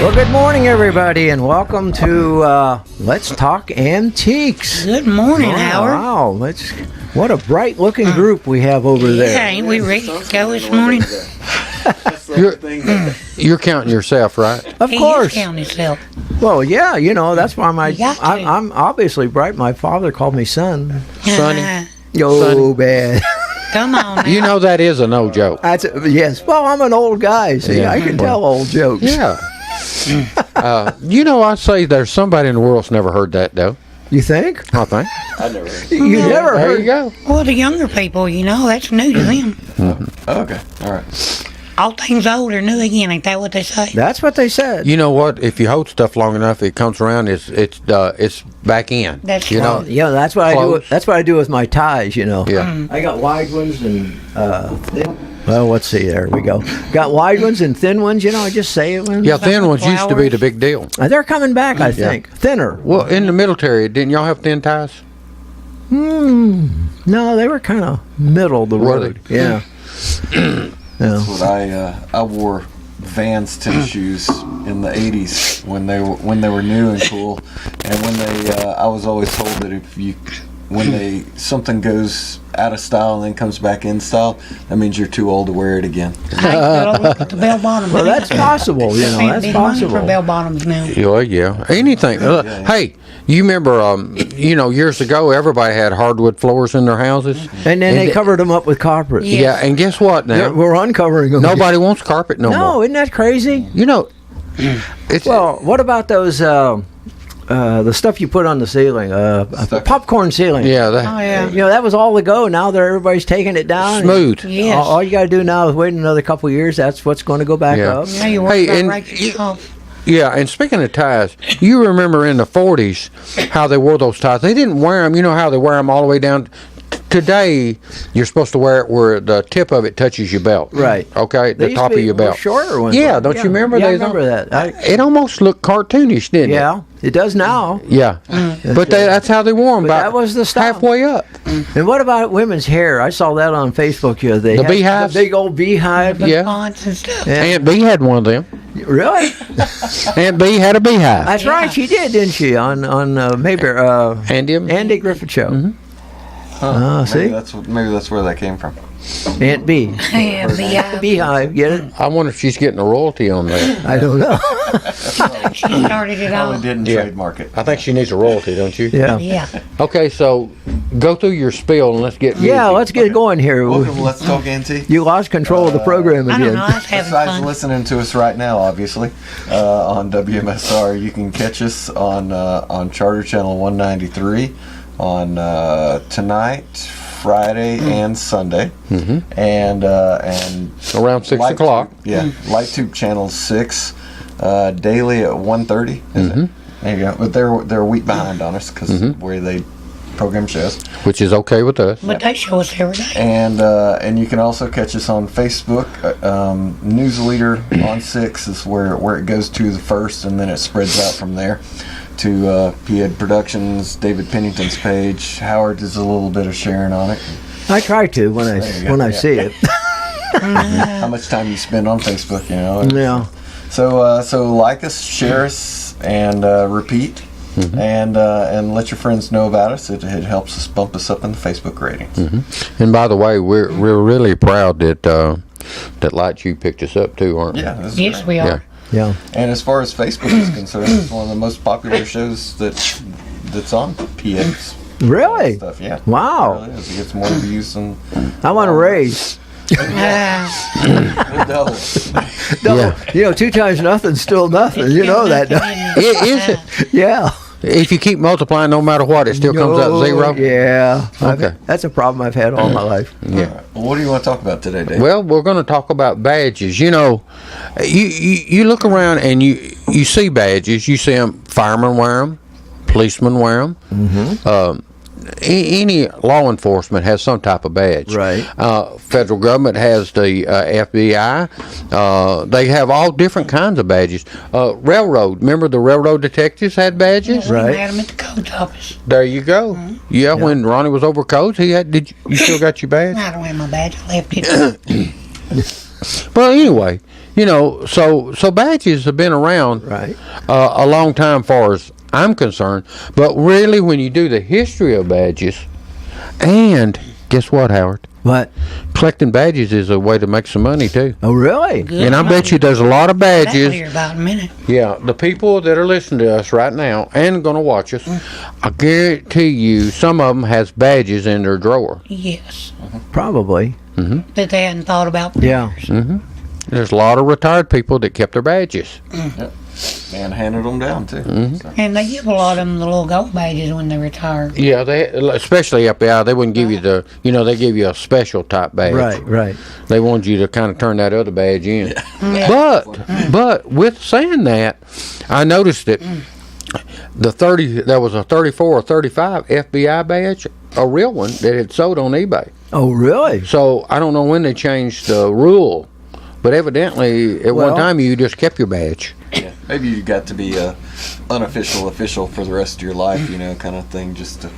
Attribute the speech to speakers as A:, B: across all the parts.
A: Well, good morning, everybody, and welcome to Let's Talk Antiques.
B: Good morning, Howard.
A: Wow, what a bright-looking group we have over there.
B: Yeah, ain't we ready to go this morning?
C: You're counting yourself, right?
A: Of course.
B: He is counting himself.
A: Well, yeah, that's why
B: You got to.
A: I'm obviously bright. My father called me son.
C: Sonny.
A: Yo, bad.
B: Come on now.
C: You know that is a no joke.
A: Yes. Well, I'm an old guy. See,
C: Yeah.
A: I can tell old jokes.
C: Yeah. I'd say there's somebody in the world that's never heard that, though.
A: You think?
C: I think.
A: You never
C: There
A: heard?
C: you go.
B: Well, the younger people, that's new to them.
D: Okay, all right.
B: All things old are new again, ain't that what they say?
A: That's what they said.
C: You know what? If you hold stuff long enough, it comes around. It's back in.
B: That's
C: you
B: right.
C: know.
A: Yeah, that's what I do.
C: Close.
A: That's what I do with my ties.
C: Yeah.
A: I got wide ones and thin. Well, let's see. There we go. Got wide ones and thin ones. I just say it.
C: Yeah, thin ones used to be the big deal.
A: They're coming back. I think thinner.
C: Well, in the military, didn't y'all have thin ties?
A: No, they were kind of middle of the
C: Were
A: road.
C: they?
A: Yeah.
D: That's what I wore Vans tennis shoes in the '80s when they were new and cool, and when I was always told that when something goes out of style and then comes back in style, that means you're too old to wear it again.
B: I gotta look at the bell bottoms.
A: Well, that's possible. That's
B: Big money
A: possible.
B: for bell bottoms now.
C: Yeah. Anything. Hey, you remember? Years ago, everybody had hardwood floors in their houses.
A: And then they covered them up with carpet.
B: Yeah.
C: Yeah, and guess what? Now
A: We're uncovering them.
C: nobody wants carpet no more.
A: No, isn't that crazy?
C: It's
A: Well, what about those? The stuff you put on the ceiling, popcorn ceiling.
C: yeah.
B: Oh, yeah.
A: That was all the go. Now everybody's taking it down.
C: Smooth.
B: Yes.
A: All you got to do now is wait another couple of years. That's what's going to go back
C: Yeah.
A: up.
B: Now you
C: Hey,
B: work about
C: and
B: right yourself.
C: Yeah, and speaking of ties, you remember in the 40s how they wore those ties. They didn't wear them, you know how they wear them all the way down. Today, you're supposed to wear it where the tip of it touches your belt.
A: Right.
C: Okay,
A: They
C: the
A: used
C: top
A: to be
C: of your
A: more
C: belt.
A: shorter ones.
C: Yeah, don't you remember?
A: Yeah, I
C: they
A: remember that.
C: It almost looked cartoonish, didn't it?
A: Yeah, it does now.
C: Yeah. But that's how they wore them,
A: But
C: about
A: that was the style.
C: halfway up.
A: And what about women's hair? I saw that on Facebook the other day.
C: The
A: Had
C: beehives?
A: The big old beehive.
C: Yeah.
B: Fonts and stuff.
A: Yeah.
C: Aunt B had one of them.
A: Really?
C: Aunt B had a beehive.
A: That's right. She did, didn't she? On maybe Andy Griffith Show. See?
D: Maybe that's where that came from.
A: Aunt B.
B: Yeah,
A: Beehive. Get it?
C: I wonder if she's getting a royalty on that.
A: I don't know.
B: she started it
D: Probably
B: all.
D: didn't
C: Yeah.
D: trademark it.
C: I think she needs a royalty, don't you?
A: Yeah.
B: Yeah.
C: Okay, so go through your spiel and let's get
A: Yeah,
C: music.
A: let's get going here.
D: Welcome to Let's Talk Antique.
A: You lost control of the program
B: I don't
A: again.
B: know. I was having
D: Besides
B: fun.
D: listening to us right now, obviously, on WMSR, you can catch us on Charter Channel 193 on tonight, Friday, and Sunday, and
C: Around 6
D: Light
C: o'clock.
D: Tube, yeah, LightTube Channel 6 daily at 1:30. Is it? There you go. But they're a week behind on us because where they program shows.
C: Which is okay with us.
B: But they show us every day.
D: And you can also catch us on Facebook. News Leader on 6 is where it goes to the first, and then it spreads out from there to PED Productions, David Pennington's page. Howard does a little bit of sharing on it.
A: I try to when
D: you go.
A: I
D: Yeah.
A: see it.
D: How much time you spend on Facebook,
A: Yeah.
D: So like us, share us, and repeat. And let your friends know about us. It helps us bump us up in the Facebook ratings.
C: And by the way, we're really proud that LightTube picked us up too, aren't we?
D: Yeah, this is
B: Yes,
D: great.
B: we are.
C: Yeah.
A: Yeah.
D: And as far as Facebook is concerned, it's one of the most popular shows that's on PX
A: Really?
D: stuff. Yeah.
A: Wow.
D: It really is. It gets more views than
A: I want to raise.
D: double.
A: No, 2 times nothing's still nothing. You know that.
C: Is it?
A: Yeah.
C: If you keep multiplying no matter what, it still comes out zero?
A: Yeah.
C: Okay.
A: That's a problem I've had all my life.
C: Yeah.
D: Well, what do you want to talk about today, Dave?
C: Well, we're going to talk about badges. You know, you look around and you see badges. You see them, firemen wear them, policemen wear them. Any law enforcement has some type of badge.
A: Right.
C: Federal government has the FBI. They have all different kinds of badges. Railroad. Remember the railroad detectives had badges?
B: We
A: Right.
B: had them at the coach office.
C: There you go. Yeah, when Ronnie was over coach, he had. You still got your badge?
B: I don't have my badge. I left it.
C: Well, anyway, You know, so badges have been around
A: Right.
C: a long time, far as I'm concerned. But really, when you do the history of badges, and guess what, Howard?
A: What?
C: Collecting badges is a way to make some money too.
A: Oh, really?
B: Good
C: And I bet you
B: money.
C: there's a lot of
B: That'll
C: badges.
B: hear about in a minute.
C: Yeah, the people that are listening to us right now and going to watch us, I guarantee you some of them has badges in their drawer.
B: Yes.
A: Probably.
B: That they hadn't thought about. for
A: Yeah.
B: years.
C: There's a lot of retired people that kept their badges.
D: Yep. And handed them down too. So.
B: And they give a lot of them the little gold badges when they retire.
C: Yeah, they especially up there, they wouldn't give you the, they give you a special type badge.
A: Right, right.
C: They wanted you to kind of turn that other badge in.
B: Yeah.
C: But with saying that, I noticed that there was a 34 or 35 FBI badge, a real one that had sold on eBay.
A: Oh, really?
C: So I don't know when they changed the rule, but evidently at
A: Well-
C: one time you just kept your badge.
D: Yeah. Maybe you got to be a unofficial official for the rest of your life, kind of thing, just to,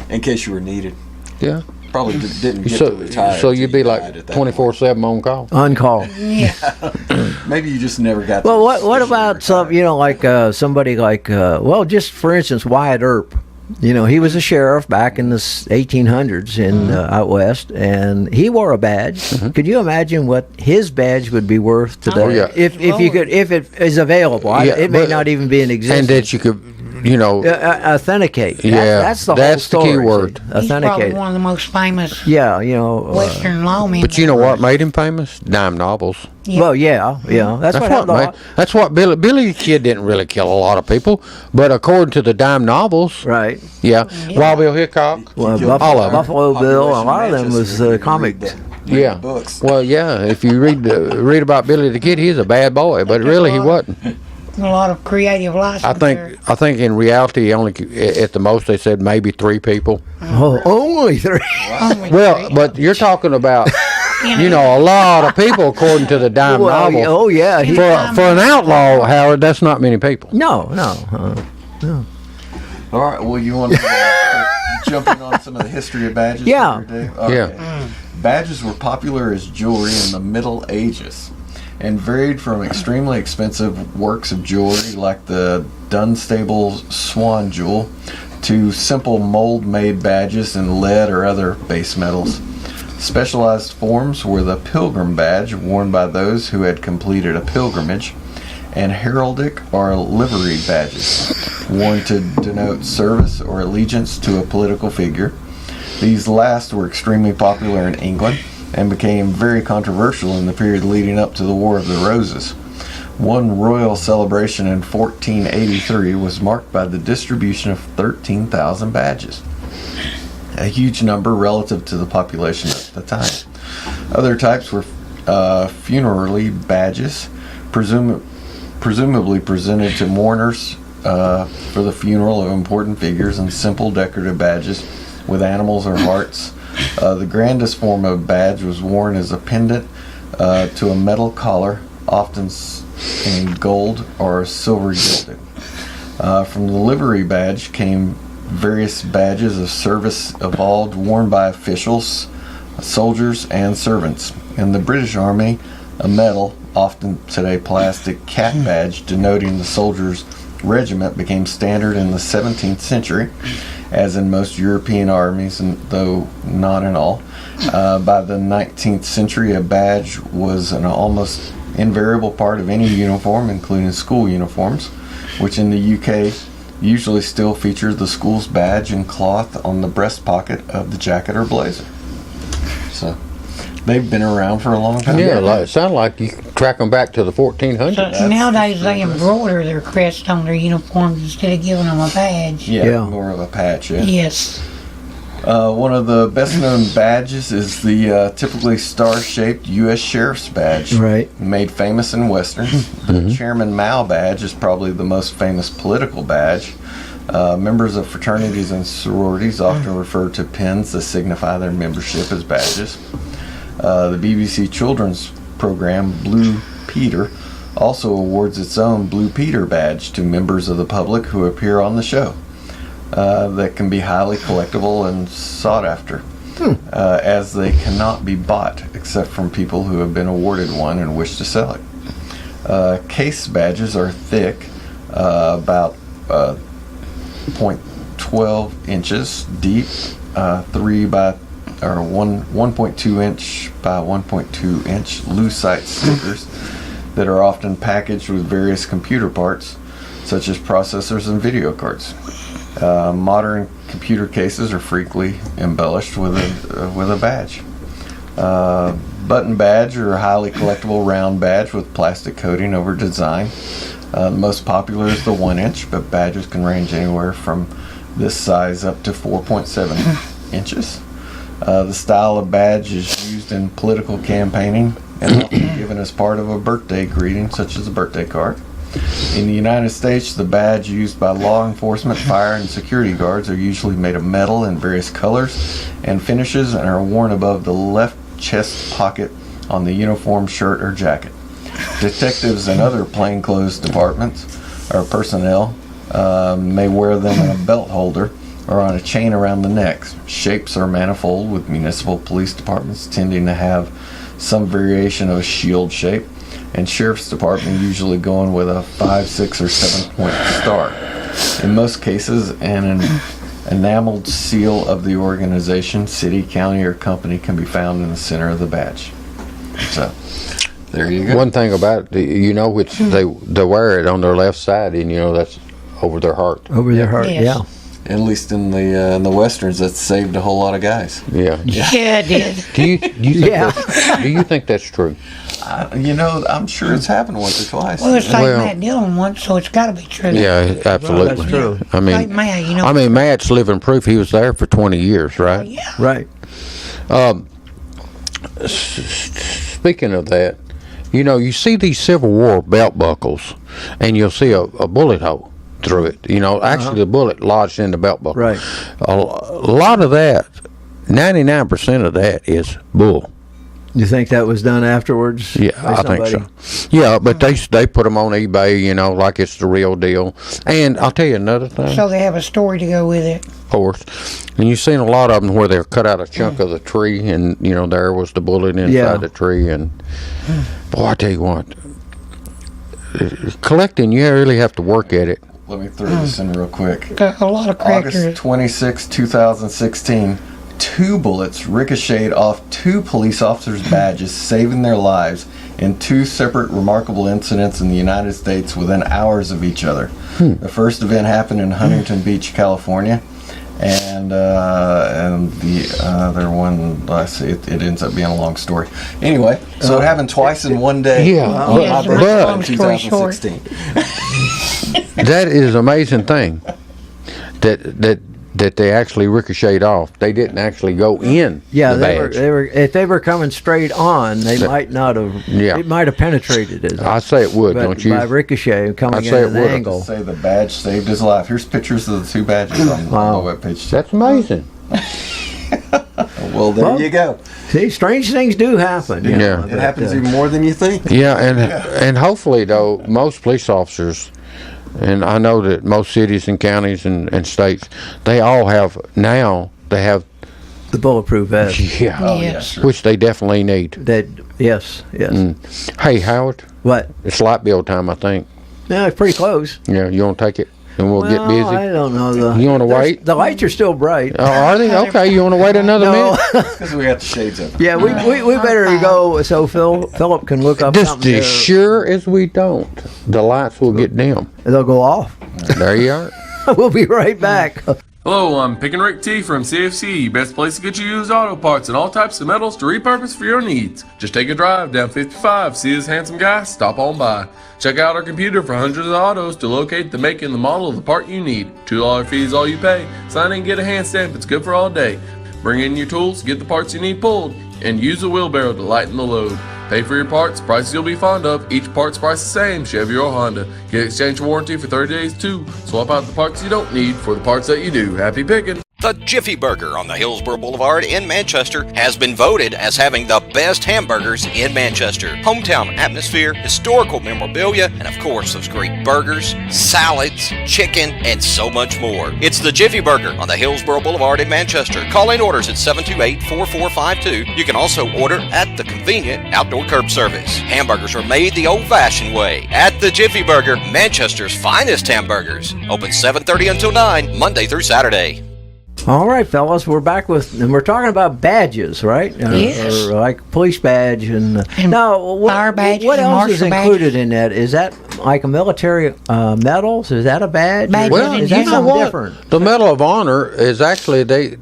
D: in case you were needed.
C: Yeah.
D: Probably didn't get to retire.
C: So
D: till
C: you'd be
D: you died
C: like
D: at that
C: 24/7 on call.
A: On call.
B: Yeah.
D: point. Maybe you just never got.
A: Well,
D: to
A: what
D: officially
A: about some,
D: retire.
A: like somebody like, just for instance, Wyatt Earp. He was a sheriff back in the 1800s in out west, and he wore a badge. Could you imagine what his badge would be worth today?
C: Oh, yeah.
A: If you could, if it is available,
C: Yeah,
A: it may
C: but-
A: not even be in
C: And
A: existence.
C: that you could,
A: Authenticate.
C: Yeah,
A: that's the
C: that's the
A: whole
C: key
A: story.
C: word.
B: He's probably
A: Authenticate.
B: one of the most famous
A: Yeah,
B: Western lawmen.
C: but you know what made him famous? Dime novels.
B: Yeah.
A: Well, yeah. That's what happened.
C: That's what Billy the Kid didn't really kill a lot of people, but according to the dime novels,
A: Right.
C: yeah, Wild Bill Hickok.
A: Well,
D: Killed
C: all of them.
A: Buffalo Bill, a
D: Population
A: lot of them
D: Manchester,
A: was
D: if you read
A: comics.
C: Yeah.
D: Books.
C: Well, yeah. If you read about Billy the Kid, he's a bad boy, but really he wasn't.
B: A lot of creative license.
C: I think in reality, only at the most they said maybe 3 people.
A: Oh, only 3.
C: Well, but you're talking about a lot of people according to the dime
A: Well,
C: novel.
A: oh yeah.
C: For an outlaw, Howard, that's not many people.
A: No.
D: All right. Well, you want to jump in on some of the history of badges?
A: Yeah.
D: Dave?
C: Yeah.
D: Badges were popular as jewelry in the Middle Ages and varied from extremely expensive works of jewelry like the Dunstable Swan Jewel to simple mold-made badges in lead or other base metals. Specialized forms were the pilgrim badge, worn by those who had completed a pilgrimage, and heraldic or livery badges, worn to denote service or allegiance to a political figure. These last were extremely popular in England and became very controversial in the period leading up to the War of the Roses. One royal celebration in 1483 was marked by the distribution of 13,000 badges, a huge number relative to the population at the time. Other types were funerary badges, presumably presented to mourners for the funeral of important figures, and simple decorative badges with animals or hearts. The grandest form of badge was worn as a pendant to a metal collar, often in gold or silver gilded. From the livery badge came various badges of service evolved, worn by officials, soldiers, and servants. In the British Army, a metal, often today plastic, cap badge denoting the soldier's regiment became standard in the 17th century, as in most European armies, and though not in all. By the 19th century, a badge was an almost invariable part of any uniform, including school uniforms, which in the UK usually still feature the school's badge and cloth on the breast pocket of the jacket or blazer. So they've been around for a long time.
C: Yeah, it sounds like you can track them back to the 1400s.
B: So nowadays they embroider their crest on their uniforms instead of giving them a badge.
D: Yeah, more of a patch. Yeah.
B: Yes.
D: One of the best-known badges is the typically star-shaped U.S. Sheriff's Badge,
A: Right.
D: made famous in Westerns. The Chairman Mao Badge is probably the most famous political badge. Members of fraternities and sororities often refer to pins that signify their membership as badges. The BBC children's program Blue Peter also awards its own Blue Peter badge to members of the public who appear on the show. That can be highly collectible and sought after, as they cannot be bought except from people who have been awarded one and wish to sell it. Case badges are thick, about 0.12 inches deep, 1.2 inch by 1.2 inch lucite stickers that are often packaged with various computer parts, such as processors and video cards. Modern computer cases are frequently embellished with a badge. Button badge, or a highly collectible round badge with plastic coating over design. The most popular is the 1 inch, but badges can range anywhere from this size up to 4.7 inches. The style of badge is used in political campaigning and often given as part of a birthday greeting, such as a birthday card. In the United States, the badge used by law enforcement, fire, and security guards are usually made of metal in various colors and finishes and are worn above the left chest pocket on the uniform shirt or jacket. Detectives and other plainclothes departments or personnel may wear them in a belt holder or on a chain around the neck. Shapes are manifold, with municipal police departments tending to have some variation of a shield shape, and sheriff's department usually going with a 5, 6, or 7-point star. In most cases, an enameled seal of the organization, city, county, or company can be found in the center of the badge. So, there you go.
C: One thing about it, which they wear it on their left side, and that's over their heart.
A: Over their heart,
B: Yes.
A: yeah.
D: At least in the westerns, that saved a whole lot of guys.
C: Yeah.
B: Yeah, it did.
C: Do you think that's true?
D: I'm sure it's happened once or twice.
B: Well, it's like
C: Well-
B: Matt Dillon once, so it's got to be true.
C: Yeah, absolutely.
A: That's true.
C: I mean,
B: Like Matt,
C: Matt's living proof. He was there for 20 years, right?
B: Yeah.
A: Right.
C: Speaking of that, you see these Civil War belt buckles, and you'll see a bullet hole through it. Actually, the bullet lodged in the belt buckle.
A: Right.
C: A lot of that, 99% of that is bull.
A: You think that was done afterwards?
C: Yeah,
A: by
C: I think
A: somebody?
C: so. Yeah, but they put them on eBay, like it's the real deal. And I'll tell you another thing.
B: So they have a story to go with it.
C: Of course. And you've seen a lot of them where they'll cut out a chunk of the tree, and there was the bullet inside
A: Yeah.
C: the tree. And boy, I tell you what, collecting, you really have to work at it.
D: Let me throw this in real quick.
B: A lot of
D: August
B: crackers.
D: 26, 2016, 2 bullets ricocheted off 2 police officers' badges, saving their lives in 2 separate remarkable incidents in the United States within hours of each other. The first event happened in Huntington Beach, California, and the other one, let's see, it ends up being a long story. Anyway, so it happened twice in one day.
C: Yeah,
D: on
B: Yeah,
D: my
B: it's a
D: birthday
B: long
D: in
B: story short.
D: 2016.
C: That is an amazing thing that they actually ricocheted off. They didn't actually go in
A: Yeah,
C: the badge.
A: they were. If they were coming straight on, they might not have.
C: Yeah.
A: It might have penetrated it.
C: I say it would,
A: but
C: don't you?
A: by ricochet coming
C: I'd
A: in
C: say
A: at
C: it
A: an
C: would.
A: angle.
D: Say the badge saved his life. Here's pictures of the 2 badges on the webpage.
C: That's amazing.
D: Well, there you go.
A: See, strange things do happen. you know,
C: Yeah.
D: It
A: but,
D: happens even more than you think.
C: Yeah, and hopefully, though, most police officers, and I know that most cities and counties and states, they all have
A: the bulletproof vest.
C: yeah,
D: Oh, yeah,
B: Yes.
D: sure.
C: which they definitely need.
A: That yes.
C: Hey, Howard,
A: What?
C: it's light bill time, I think.
A: No, it's pretty close.
C: Yeah, you want to take it, and we'll get
A: Well,
C: busy.
A: I don't know.
C: You wanna wait?
A: The lights are still bright.
C: Oh, are they? Okay, you want to wait another
A: No.
C: minute?
D: Because we got the shades up.
A: Yeah, we better go so Philip can look up
C: Just
A: something.
C: as sure as we don't, the lights will get dim.
A: They'll go off.
C: There you are.
A: We'll be right back.
E: Hello, I'm Pick and Rick T from CFC, best place to get you used auto parts and all types of metals to repurpose for your needs. Just take a drive down 55, see this handsome guy, stop on by. Check out our computer for hundreds of autos to locate the make and the model of the part you need. $2 fee is all you pay. Sign in and get a hand stamp, it's good for all day. Bring in your tools, get the parts you need pulled, and use a wheelbarrow to lighten the load. Pay for your parts, prices you'll be fond of. Each part's price the same, Chevy or Honda. Get exchange warranty for 30 days too. Swap out the parts you don't need for the parts that you do. Happy picking!
F: The Jiffy Burger on the Hillsborough Boulevard in Manchester has been voted as having the best hamburgers in Manchester. Hometown atmosphere, historical memorabilia, and of course those great burgers, salads, chicken, and so much more. It's the Jiffy Burger on the Hillsborough Boulevard in Manchester. Call in orders at 728-4452. You can also order at the convenient outdoor curb service. Hamburgers are made the old-fashioned way at the Jiffy Burger, Manchester's finest hamburgers. Open 7:30 until 9, Monday through Saturday.
A: All right, fellas, we're back with, and we're talking about badges, right?
B: Yes.
A: Or like police badge and
B: And
A: now
B: fire badges
A: what
B: and
A: else is
B: marshal
A: included in that? Is that like a military medals? Is that a badge?
B: Badges
C: Well,
B: in
A: is that
C: you know
A: something
C: what?
A: different?
C: The Medal of Honor is actually they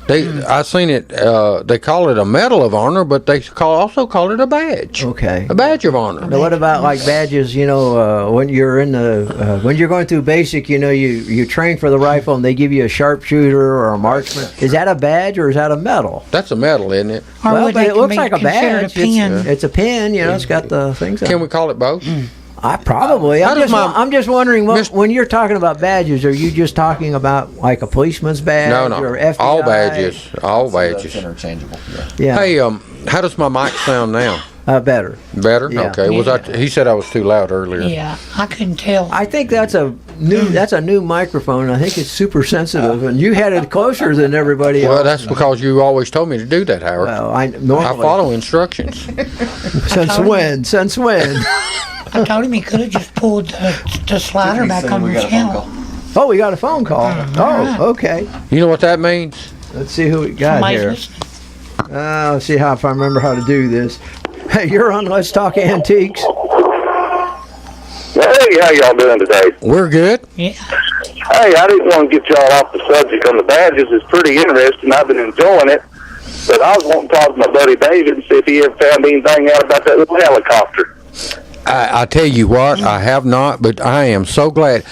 C: I seen it. They call it a Medal of Honor, but they also call it a badge.
A: Okay.
C: A badge of honor.
A: Now, what about like badges? You know, when you're in the when you're going through basic, you know, you train for the rifle, and they give you a sharpshooter or a marksman. Is that a badge or is that a medal?
C: That's a medal, isn't it?
B: Or
A: Well,
B: would
A: but
B: they
A: it looks
B: be
A: like a
B: considered
A: badge.
B: a pin?
A: It's a pin. You know, it's got the things.
C: Can we call it both?
A: I probably.
C: How does my-
A: I'm just wondering
C: Mis-
A: when you're talking about badges, are you just talking about like a policeman's badge
C: No,
A: or
C: no.
A: FBI?
C: All badges. All
D: That's
C: badges.
D: interchangeable. Yeah.
A: Yeah.
C: Hey, how does my mic sound now?
A: Better.
C: Better?
A: Yeah.
C: Okay. Was I? He said I was too loud earlier.
B: Yeah, I couldn't tell.
A: I think that's a new microphone. I think it's super sensitive, and you had it closer than everybody else.
C: Well, that's because you always told me to do that, Howard.
A: Well, I
C: I
A: normally.
C: follow instructions.
A: Since when? Since when?
B: I told him he could have just pulled the slider back
D: Saying
B: on
D: we
B: your
D: got a phone
B: channel.
D: call.
A: Oh, we got a phone call. Oh, okay.
C: You know what that means?
A: Let's see who we got
B: Somebody's
A: here.
B: listening.
A: Let's see if I remember how to do this. Hey, you're on Let's Talk Antiques.
G: Hey, how y'all doing today?
C: We're good.
B: Yeah.
G: Hey, I didn't want to get y'all off the subject on the badges. It's pretty interesting. I've been enjoying it. But I was wanting to talk to my buddy David and see if he ever found anything out about that little helicopter.
C: I tell you what, I have not, but I am so glad.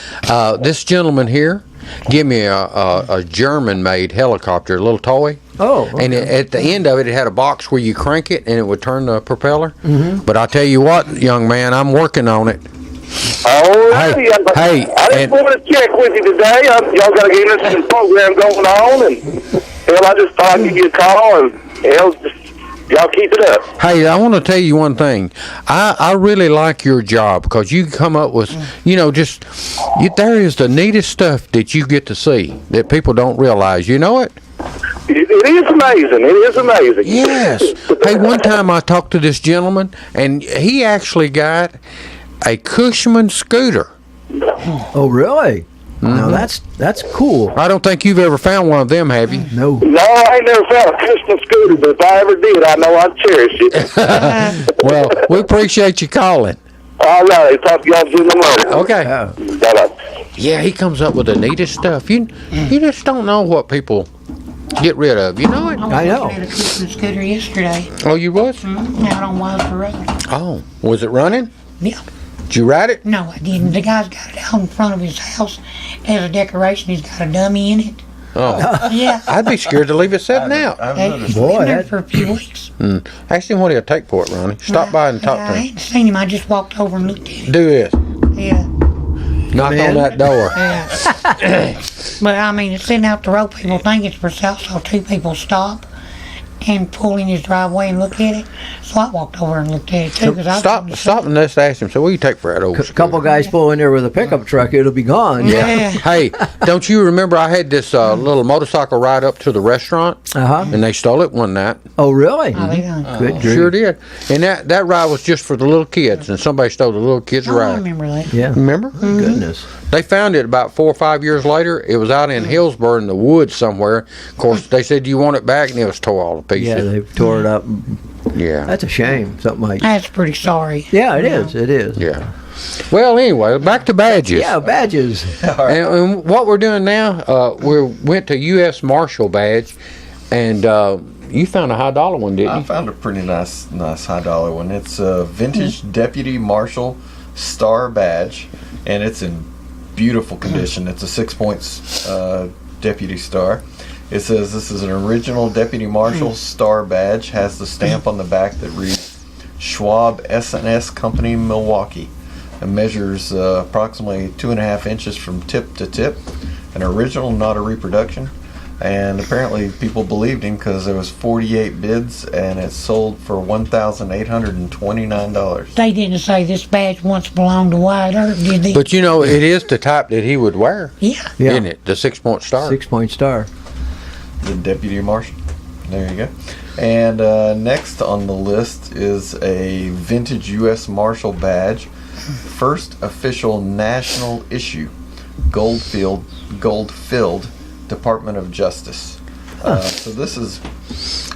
C: This gentleman here gave me a German-made helicopter, a little toy.
A: Oh, okay.
C: And at the end of it, it had a box where you crank it and it would turn the propeller. Mm-hmm. But I tell you what, young man, I'm working on it.
G: Oh,
C: Hey,
G: I just
C: and-
G: wanted to check with you today. Y'all got an interesting program going on, and hell, I just thought I'd give you a call, and hell, y'all keep it up.
C: Hey, I want to tell you one thing. I really like your job because you come up with, there is the neatest stuff that you get to see that people don't realize. You know it?
G: It is amazing. It is amazing.
C: Yes. Hey, one time I talked to this gentleman, and he actually got a Cushman scooter.
A: Oh, really? Now that's cool.
C: I don't think you've ever found one of them, have you?
A: No.
G: No, I ain't never found a Christmas scooter, but if I ever did, I know I'd cherish it.
C: Well, we appreciate you calling.
G: All right, talk to y'all soon in the morning.
C: Okay.
G: Bye-bye.
C: Yeah, he comes up with the neatest stuff. You just don't know what people get rid of. You know it?
A: I know.
B: I had a Christmas scooter yesterday.
C: Oh, you was?
B: Out on Wilder Road.
C: Oh, was it running?
B: Yeah.
C: Did you ride it?
B: No, I didn't. The guy's got it out in front of his house as a decoration. He's got a dummy in it.
C: Oh,
B: Yeah.
C: I'd be scared to leave it sitting out.
D: I've
B: Hey,
D: noticed.
B: he's been there
A: that-
B: for a few weeks.
C: Ask him what he'll take for it, Ronnie. Stop by and talk
B: I
C: to him.
B: ain't seen him. I just walked over and looked at him.
C: Do this.
B: Yeah.
C: Knock
A: in.
C: on that door.
B: Yeah. But I mean, it's sitting out the road. People think it's for sale, so two people stop and pull in his driveway and look at it. So I walked over and looked at it too. Cause I was gonna
C: Stop and let's ask him. So what do you take for that old
A: A couple guys pull in there with a pickup truck, it'll be gone.
B: Yeah.
C: Hey, don't you remember I had this little motorcycle ride up to the restaurant
A: Uh-huh.
C: and they stole it one night?
A: Oh, really?
B: Oh, they done.
A: Good grief.
C: Sure did. And that ride was just for the little kids and somebody stole the little kids'
B: Oh, I
C: ride.
B: remember that.
A: Yeah.
C: Remember?
A: Goodness.
C: They found it about 4 or 5 years later. It was out in Hillsborough in the woods somewhere. Of course, they said, "Do you want it back?" And it was tore all to
A: Yeah,
C: pieces.
A: they tore it up.
C: Yeah.
A: That's a shame. Something like.
B: That's pretty sorry.
A: Yeah, it is. It is.
C: Yeah. Well, anyway, back to badges.
A: Yeah, badges.
C: And what we're doing now, we went to U.S. Marshal badge, and you found a high dollar one, didn't
D: I
C: you?
D: found a pretty nice high dollar one. It's a vintage Deputy Marshal Star badge, and it's in beautiful condition. It's a 6 points Deputy Star. It says this is an original Deputy Marshal Star badge. Has the stamp on the back that reads Schwab S&S Company, Milwaukee. It measures approximately 2.5 inches from tip to tip. An original, not a reproduction. And apparently people believed him because there was 48 bids and it sold for $1,829.
B: They didn't say this badge once belonged to Wyatt Earp, did they?
C: But you know, it is the type that he would wear,
B: Yeah.
A: Yeah.
C: isn't it? The 6-point star.
A: 6-point star.
D: The deputy marshal. There you go. And next on the list is a vintage U.S. Marshal badge, first official national issue, gold-filled Department of Justice. So this is,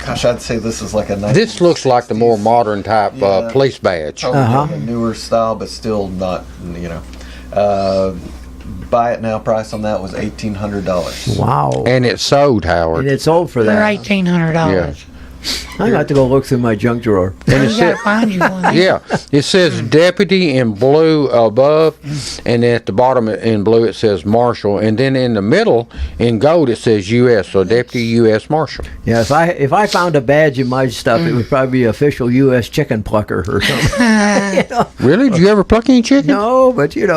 D: gosh, I'd say this is like a nice.
C: This looks like the more modern type
D: Yeah.
C: police badge.
D: Probably a newer style, but still not, buy it now price on that was $1,800.
A: Wow.
C: And it's sold, Howard.
A: And it's old for
B: They're
A: that.
B: $1,800.
A: I'm going to have to go look through my junk drawer.
C: And
B: You gotta find you one.
C: Yeah, it says deputy in blue above, and at the bottom in blue it says Marshal, and then in the middle in gold it says U.S. So deputy U.S. Marshal.
A: Yeah, if I found a badge in my stuff, it would probably be official U.S. chicken plucker or something.
C: Really? Did you ever pluck any chicken?
A: No, but you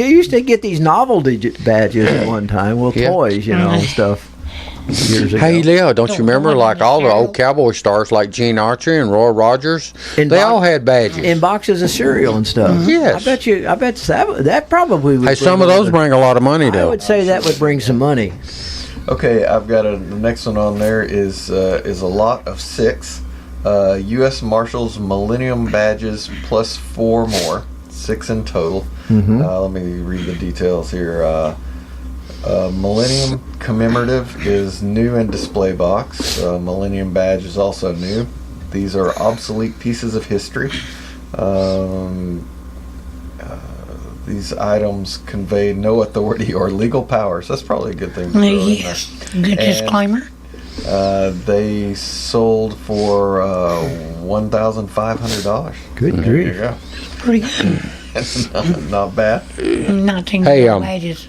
A: used to get these novelty badges at one time,
C: Yeah.
A: toys, and stuff. Years ago.
C: Hey, Leo, don't you
B: The
C: remember
B: one
C: like
B: in the
C: all the
B: shadow.
C: old cowboy stars like Gene Archer and Roy Rogers?
A: In
C: They
A: bo-
C: all had badges.
A: in boxes of cereal and stuff.
C: Yes.
A: I bet that probably would.
C: Hey, some of those bring a lot of money
A: I
C: though.
A: would say that would bring some money.
D: Okay, I've got the next one on there is a lot of 6 U.S. Marshals Millennium badges plus 4 more, 6 in total. Let me read the details here. Millennium Commemorative is new in display box. Millennium badge is also new. These are obsolete pieces of history. These items convey no authority or legal power, so that's probably a good thing to throw in there.
B: Yes. Good disclaimer.
D: They sold for $1,500.
A: Good
D: There
A: grief.
D: you go.
B: Pretty good.
D: Not bad.
B: 19
C: Hey,
B: badges.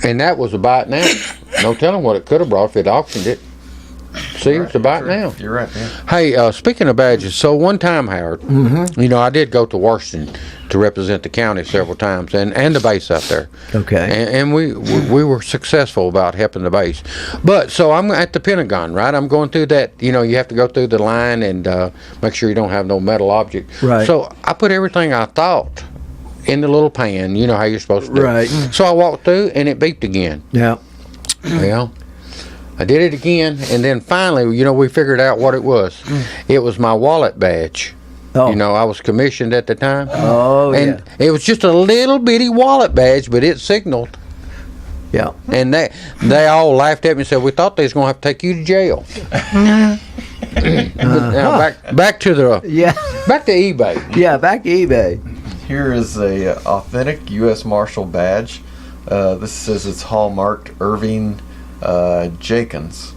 C: And that was about now. No telling what it could have brought if it auctioned it. See, it's about now.
D: You're right, yeah.
C: Hey, speaking of badges, so one time, Howard, I did go to Washington to represent the county several times, and the base out there.
A: Okay.
C: And we were successful about helping the base. But so I'm at the Pentagon, right? I'm going through that. You have to go through the line and make sure you don't have no metal object.
A: Right.
C: So I put everything I thought in the little pan. You know how you're supposed to do.
A: Right.
C: So I walked through, and it beeped again.
A: Yeah.
C: Well, I did it again, and then finally, we figured out what it was. It was my wallet badge.
A: Oh.
C: I was commissioned at the time.
A: Oh,
C: And it was just a little bitty wallet badge, but it signaled.
A: yeah.
C: And they all laughed at me and said, "We thought they was going to have to take you to jail." Now back to
A: Yeah.
C: back to eBay.
A: Yeah. Back to eBay.
D: Here is a authentic U.S. Marshal badge. This says it's hallmarked Irving Jenkins.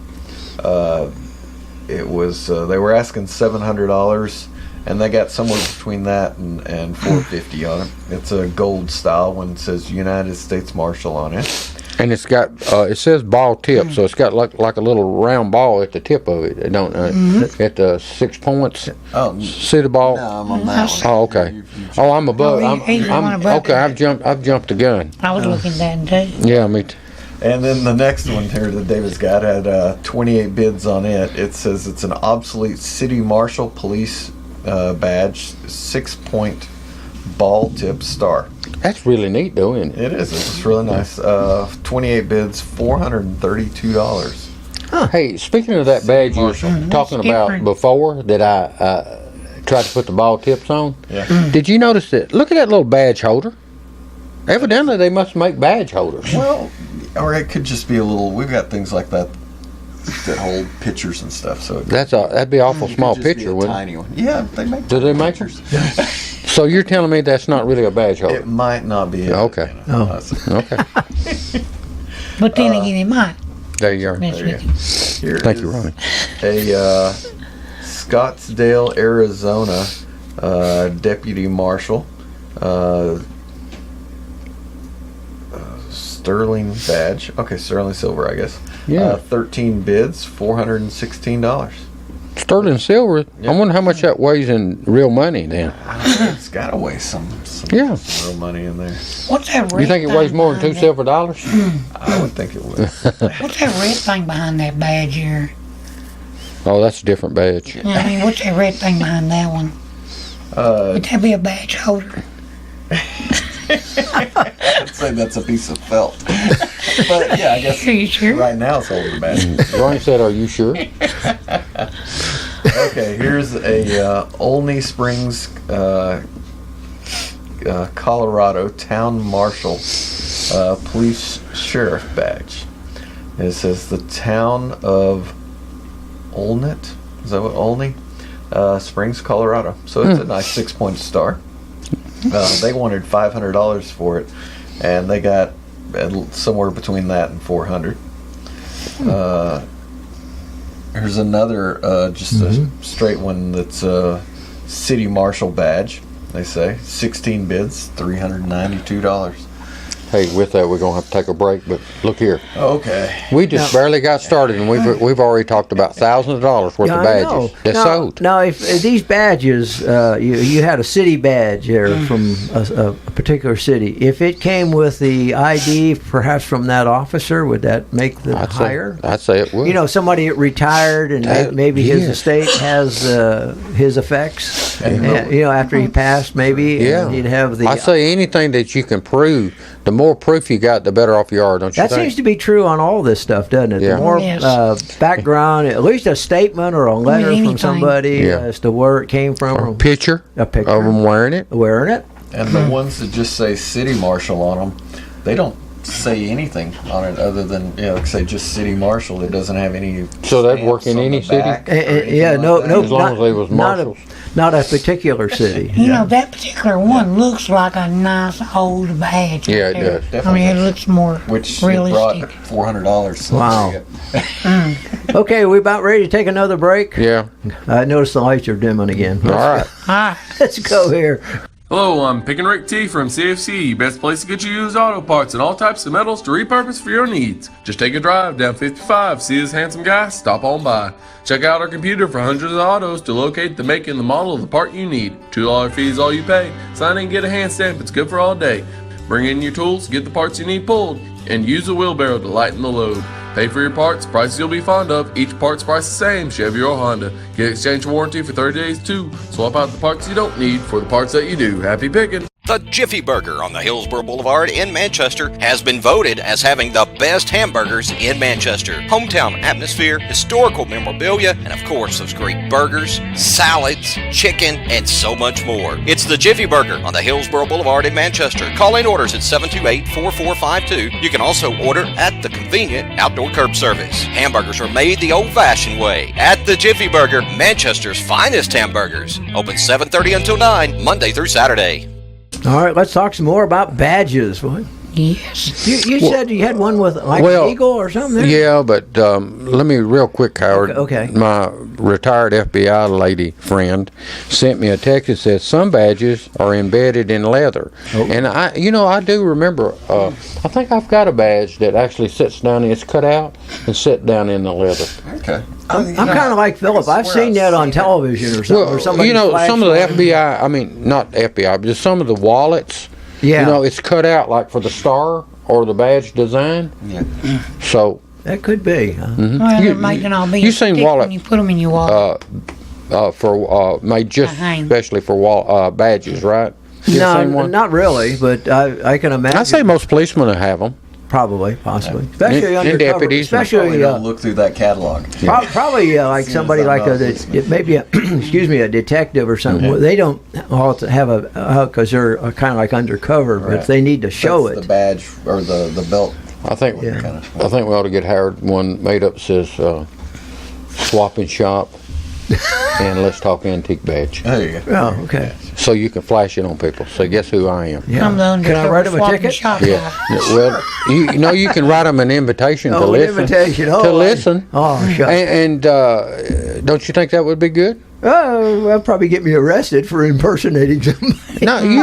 D: It was they were asking $700, and they got somewhere between that and $450 on it. It's a gold style one. It says United States Marshal on it.
C: And it's got it says ball tip, so it's got like a little round ball at the tip of it. It don't at the 6 points.
D: Oh,
C: See the ball?
D: no, I'm on that one.
C: Oh, okay. Oh, I'm above.
B: Oh, he's the one
C: I'm
B: above
C: okay.
B: that.
C: I've jumped the gun.
B: I was looking at that too.
C: Yeah, me too.
D: And then the next one here that David's got had 28 bids on it. It says it's an obsolete City Marshal Police badge, 6-point ball tip star.
C: That's really neat, though, isn't it?
D: It is. It's really nice. 28 bids, $432.
C: Hey, speaking of that badge you were
D: Marshal.
C: talking
B: It's
C: about
B: different.
C: before that I tried to put the ball tips on,
D: Yeah.
C: did you notice that? Look at that little badge holder. Evidently, they must make badge holders.
D: Well, or it could just be a little. We've got things like that hold pictures and stuff. So it
C: That'd be an awful
D: could
C: small
D: just be
C: picture,
D: a
C: wouldn't it?
D: tiny one. Yeah, they make.
C: Do they make them? So you're telling me that's not really a badge holder?
D: It might not be.
C: Okay. Okay.
B: But then again, it might.
C: There you are.
B: Mess
D: There you
B: with
D: go.
B: you.
D: Here
C: Thank you,
D: is
C: Ronnie.
D: A Scottsdale, Arizona deputy marshal. Sterling badge. Okay, sterling silver, I guess.
C: Yeah.
D: 13 bids, $416.
C: Sterling silver. I wonder how much that weighs in real money then.
D: It's got to weigh some
C: Yeah.
D: real money in there.
B: What's that red
C: You think it weighs more than two silver dollars?
D: I would think it would.
B: What's that red thing behind that badge here?
C: Oh, that's a different badge.
B: I mean, what's that red thing behind that one? Would that be a badge holder?
D: I'd say that's a piece of felt. But yeah, I guess
B: Are you sure?
D: right now it's holding badge.
C: Ronnie said, "Are you sure?"
D: Okay, here's a Olney Springs, Colorado Town Marshal Police Sheriff badge. And it says the town of Olnett. Is that what Olney? Springs, Colorado. So it's a nice 6-point star. They wanted $500 for it, and they got somewhere between that and $400. Here's another, just a straight one that's a City Marshal badge. They say 16 bids, $392.
C: Hey, with that, we're gonna have to take a break. But look here,
D: Okay.
C: we just barely got started, and we've already talked about thousands of dollars worth of
A: I know.
C: badges that's sold.
A: Now, if these badges, you had a city badge there from a particular city. If it came with the ID, perhaps from that officer, would that make them higher?
C: I'd say it would.
A: You know, somebody retired and maybe his estate has his effects. And, you know, after he passed, maybe and he'd have the.
C: I say anything that you can prove. The more proof you got, the better off you are, don't you
A: That
C: think?
A: seems to be true on all this stuff, doesn't it?
C: Yeah.
A: The more
B: Yes.
A: background, at least a statement or a letter from
B: anything.
A: somebody as to where it came from.
C: Or a picture of them wearing it.
A: Wearing it.
D: And the ones that just say City Marshal on them, they don't say anything on it other than, like say just City Marshal. It doesn't have any.
C: So that'd work in
D: stamps on
C: any
D: the
C: city?
D: back or
A: Yeah,
D: anything
A: no,
D: like that.
A: no,
C: As long as they was marshals.
A: Not a particular city.
B: You know, that particular one looks like a nice old badge.
C: Yeah,
B: right
C: it
B: there.
C: does.
B: I mean, it looks more
D: Which it
B: realistic.
D: brought $400. So
A: Wow. Okay, we about ready to take another break?
C: Yeah.
A: I noticed the lights are dimming again.
C: All right.
B: Ah,
A: Let's go here.
E: Hello, I'm Pick and Rick T from CFC, best place to get you used auto parts and all types of metals to repurpose for your needs. Just take a drive down 55, see this handsome guy, stop on by. Check out our computer for hundreds of autos to locate the make and the model of the part you need. $2 fee is all you pay. Sign in and get a hand stamp, it's good for all day. Bring in your tools, get the parts you need pulled, and use a wheelbarrow to lighten the load. Pay for your parts, prices you'll be fond of. Each part's price the same, Chevy or Honda. Get exchange warranty for 30 days too. Swap out the parts you don't need for the parts that you do. Happy picking!
F: The Jiffy Burger on the Hillsborough Boulevard in Manchester has been voted as having the best hamburgers in Manchester. Hometown atmosphere, historical memorabilia, and of course those great burgers, salads, chicken, and so much more. It's the Jiffy Burger on the Hillsborough Boulevard in Manchester. Call in orders at 728-4452. You can also order at the convenient outdoor curb service. Hamburgers are made the old-fashioned way at the Jiffy Burger, Manchester's finest hamburgers. Open 7:30 until 9, Monday through Saturday.
A: All right, let's talk some more about badges. What?
B: yes.
A: You said you had one with like an eagle or something there?
C: Yeah, but let me real quick, Howard.
A: Okay.
C: My retired FBI lady friend sent me a text that says some badges are embedded in leather, and I do remember. I think I've got a badge that actually sits down. It's cut out and sit down in the leather.
D: Okay.
A: I'm kind of like Philip. I've seen that on television or something. Or somebody
C: some of the
A: flashed
C: FBI. I mean, not FBI, but just some of the wallets.
A: Yeah.
C: It's cut out like for the star or the badge design.
D: Yeah.
C: So
A: that could be. Huh?
B: Well, they're making all these
C: you seen
B: stick
C: wallet-
B: when you put them in your wallet.
C: made just
B: Behind.
C: especially for badges, right? You ever seen
A: No,
C: one?
A: not really, but I can imagine.
C: I say most policemen will have them.
A: Probably, possibly, especially
C: And
A: undercover,
C: deputies.
D: Probably
A: especially
D: don't look through that catalog.
A: probably like
D: Soon
A: somebody
D: as I
A: like
D: know
A: a
D: it's-
A: it may be a excuse me, a detective or something.
D: Mhm.
A: They don't all to have a because they're kind of like undercover, but
D: Right.
A: they need to show
D: That's
A: it.
D: the badge or the belt.
C: I think
A: Yeah.
D: Kind of.
C: I think we ought to get Howard one made up that says swap and shop and let's talk antique badge.
D: There you go.
A: Oh, okay.
C: So you can flash it on people. Say guess who I am.
A: Yeah.
B: I'm the
A: Can I
B: undercover
A: write them a
B: swap and
A: ticket?
B: shop
C: Yeah.
B: guy.
C: Well, you can write them an invitation to
A: Oh, an
C: listen.
A: invitation. Oh,
C: to listen.
A: Oh, shucks.
C: And don't you think that would be good?
A: Oh, that'll probably get me arrested for impersonating somebody.
C: No, you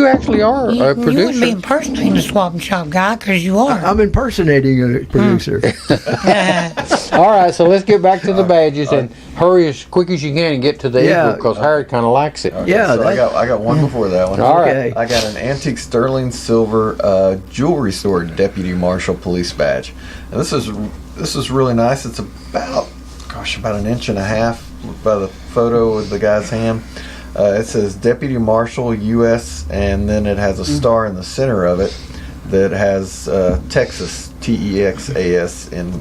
C: actually are a
B: You wouldn't be
C: producer.
B: impersonating the swap and shop guy because you are.
A: I'm impersonating a producer.
C: All right, so let's get back to the badges and hurry as quick as you can and get to the
A: Yeah.
C: eagle because Harry kind of likes it.
D: Okay,
A: Yeah,
D: so I got one before that one.
C: All right.
A: Okay.
D: I got an antique sterling silver jewelry store deputy marshal police badge. And this is really nice. It's about an inch and a half by the photo of the guy's hand. It says Deputy Marshal U.S. and then it has a star in the center of it that has Texas, Texas, in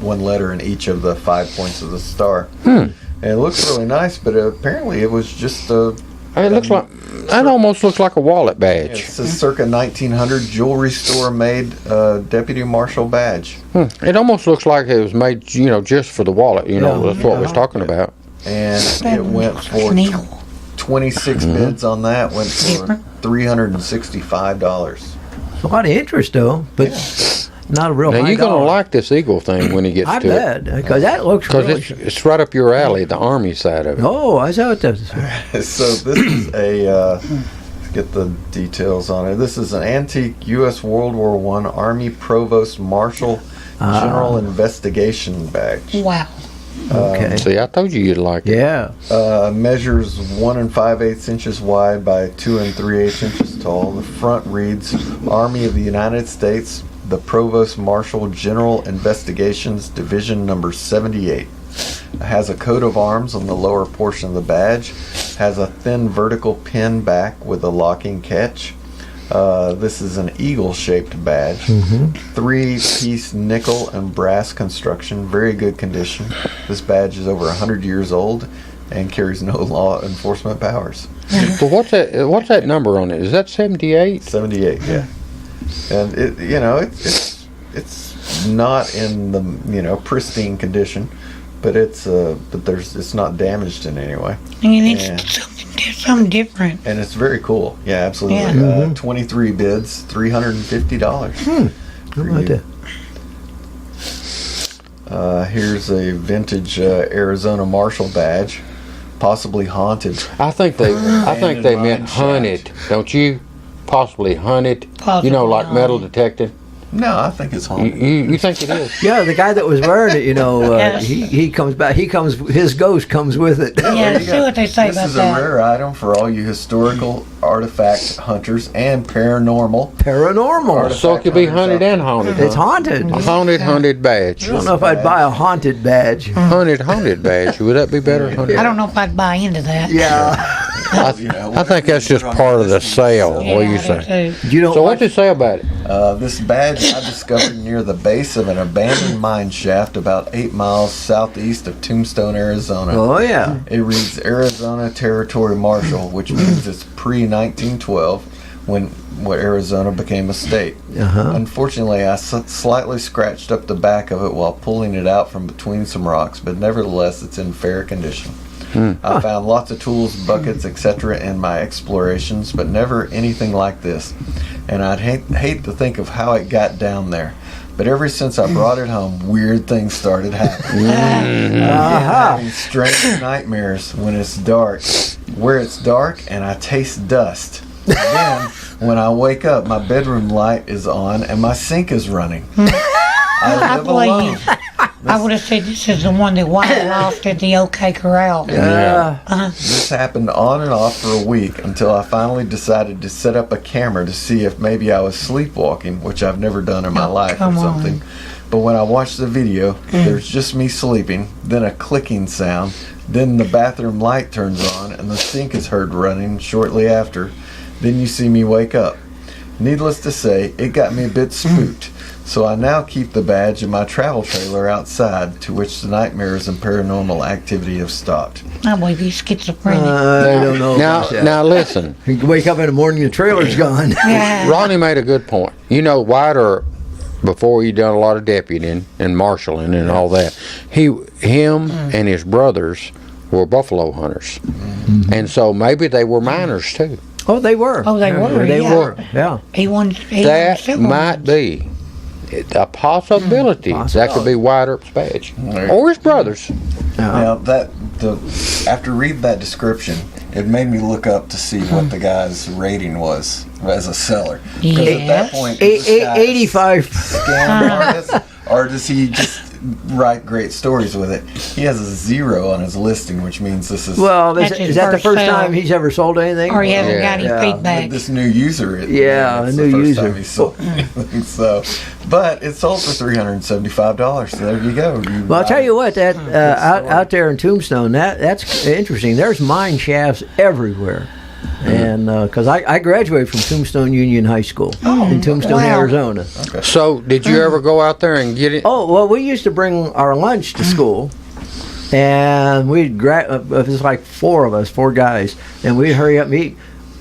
D: one letter in each of the 5 points of the star. And it looks really nice, but apparently it was just a...
C: It looks like that almost looks like a wallet
D: It
C: badge.
D: says circa 1900 jewelry store made deputy marshal badge,
C: It almost looks like it was made, just for the wallet. That's what we was talking about.
D: and it went for
B: Needle.
D: 26 bids on that. Went for $365.
A: A lot of interest, though, but not a real
C: Now
A: high
C: you're gonna
A: dollar.
C: like this eagle thing when he gets
A: I
C: to it.
A: bet, because that looks
C: Because
A: really...
C: it's right up your alley, the Army side of it.
A: Oh, I saw what that is.
D: So this is a get the details on it. This is an antique U.S. World War I Army Provost Marshal General Investigation badge.
B: Wow.
A: Okay.
C: See, I told you you'd like it.
A: Yeah.
D: Measures 1 5/8 inches wide by 2 3/8 inches tall. The front reads Army of the United States, the Provost Marshal General Investigations Division number 78. It has a coat of arms on the lower portion of the badge. Has a thin vertical pin back with a locking catch. This is an eagle-shaped badge. 3-piece nickel and brass construction, very good condition. This badge is over 100 years old and carries no law enforcement powers.
C: But what's that number on it? Is that 78?
D: 78, yeah. And it's not in the pristine condition, but it's not damaged in any way.
B: And it's
D: Yeah.
B: something different.
D: And it's very cool. Yeah, absolutely.
B: Yeah.
D: 23 bids, $350.
A: How about that?
D: Here's a vintage Arizona Marshal badge, possibly haunted.
C: I think they
D: Abandoned
C: meant
D: mine
C: hunted, don't you? Possibly hunted.
B: Possibly
C: Like metal
B: hunted.
C: detecting.
D: No, I think it's haunted.
C: You think it is?
A: Yeah, the guy that was wearing it,
B: Yes.
A: he comes back. His ghost comes with it.
B: Yeah, see what they say
D: This
B: about
D: is
B: that.
D: a rare item for all you historical artifact hunters and paranormal.
A: Paranormal.
C: So it could be hunted and haunted.
A: It's
C: huh?
A: haunted.
C: A haunted badge.
A: I don't know if I'd buy a haunted badge.
C: Haunted badge. Would that be better? Hunted?
B: I don't know if I'd buy into that.
A: Yeah.
C: I think that's just part of the sale.
B: Yeah,
C: What do you
B: I
C: say?
B: do too.
A: You don't
C: So
A: like
C: what's it say about it?
D: This badge I discovered near the base of an abandoned mine shaft about 8 miles southeast of Tombstone, Arizona.
A: Oh yeah.
D: It reads Arizona Territory Marshal, which means it's pre-1912 when Arizona became a state. Unfortunately, I slightly scratched up the back of it while pulling it out from between some rocks, but nevertheless, it's in fair condition. I found lots of tools, buckets, etc. in my explorations, but never anything like this. And I'd hate to think of how it got down there. But ever since I brought it home, weird things started happening. Having strange nightmares when it's dark, where it's dark, and I taste dust. Then, when I wake up, my bedroom light is on and my sink is running. I live
B: believe
D: alone.
B: you. I would have said this is the one that White lost at the OK Corral.
D: This happened on and off for a week until I finally decided to set up a camera to see if maybe I was sleepwalking, which I've never done in my life or
B: come on.
D: something. But when I watched the video, there's just me sleeping, then a clicking sound, then the bathroom light turns on, and the sink is heard running shortly after. Then you see me wake up. Needless to say, it got me a bit spooked. So I now keep the badge in my travel trailer outside, to which the nightmares and paranormal activity have stopped.
B: I believe he's schizophrenic.
A: I don't know. about that.
C: Now listen.
A: You can wake up in the morning, the trailer's gone.
B: Yeah.
C: Ronnie made a good point. White Earp, before he done a lot of deputying and marshaling and all that, him and his brothers were buffalo hunters, and so maybe they were miners too.
A: Oh, they were.
B: Oh, they were,
A: They
B: yeah.
A: were. Yeah.
B: He won
C: That
B: silver
C: might
B: ones.
C: be a possibility. That could be White Earp's badge or his brothers.
D: Now, the after reading that description, it made me look up to see what the guy's rating was as a seller. Because at that point, is this guy
A: 85.
D: scam artist, or does he just write great stories with it? He has a 0 on his listing, which means this is
A: Well,
B: That's his
A: is that the
B: first
A: first
B: sale.
A: time he's ever sold anything?
B: Or he hasn't
C: Yeah.
B: got any
A: Yeah.
B: feedback.
D: with this new user.
A: Yeah,
D: it's
A: a
D: the
A: new
D: first
A: user.
D: time he sold anything, so, but it sold for $375. So there you go.
A: Well, I'll tell you what, that out there in Tombstone, that's interesting. There's mine shafts everywhere. And because I graduated from Tombstone Union High School in Tombstone,
B: wow.
A: Arizona.
C: So, did you ever go out there and get it?
A: Oh, well, we used to bring our lunch to school, and it was like 4 of us, 4 guys, and we'd hurry up and eat,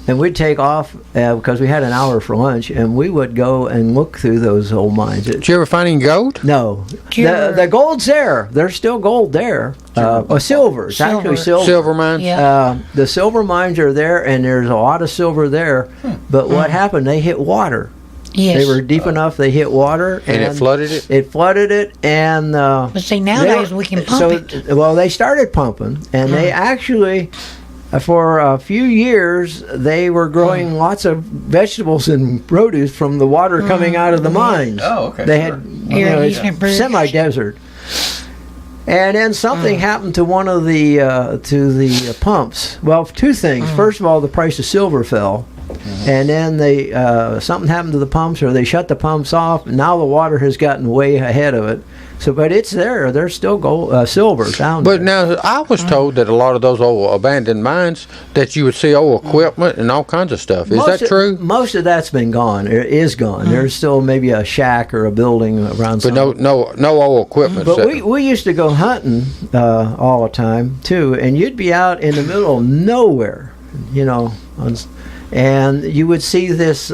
A: and we'd take off because we had an hour for lunch, and we would go and look through those old mines.
C: Did you ever find any gold?
A: No, the gold's there. There's still gold there. Or silver. It's actually silver.
C: Silver mines?
B: Yeah.
A: The silver mines are there, and there's a lot of silver there. But what happened? They hit water.
B: Yes.
A: They were deep enough. They hit water,
C: And it flooded it?
A: It flooded it, and
B: But see, nowadays we can pump it.
A: well, they started pumping, and they actually, for a few years, they were growing lots of vegetables and produce from the water coming out of the mines.
D: Oh, okay,
A: They
D: sure.
A: had
B: Irrigation and irrigation.
A: semi-desert. And then something happened to one of the pumps. Well, 2 things. First of all, the price of silver fell, and then they something happened to the pumps, or they shut the pumps off. And now the water has gotten way ahead of it. So, but it's there. There's still gold, silver down
C: But
A: there.
C: now, I was told that a lot of those old abandoned mines, that you would see old equipment and all kinds of stuff. Is that true?
A: Most of that's been gone. It is gone. There's still maybe a shack or a building around.
C: But no old equipment.
A: But we used to go hunting all the time too, and you'd be out in the middle of nowhere, and you would see this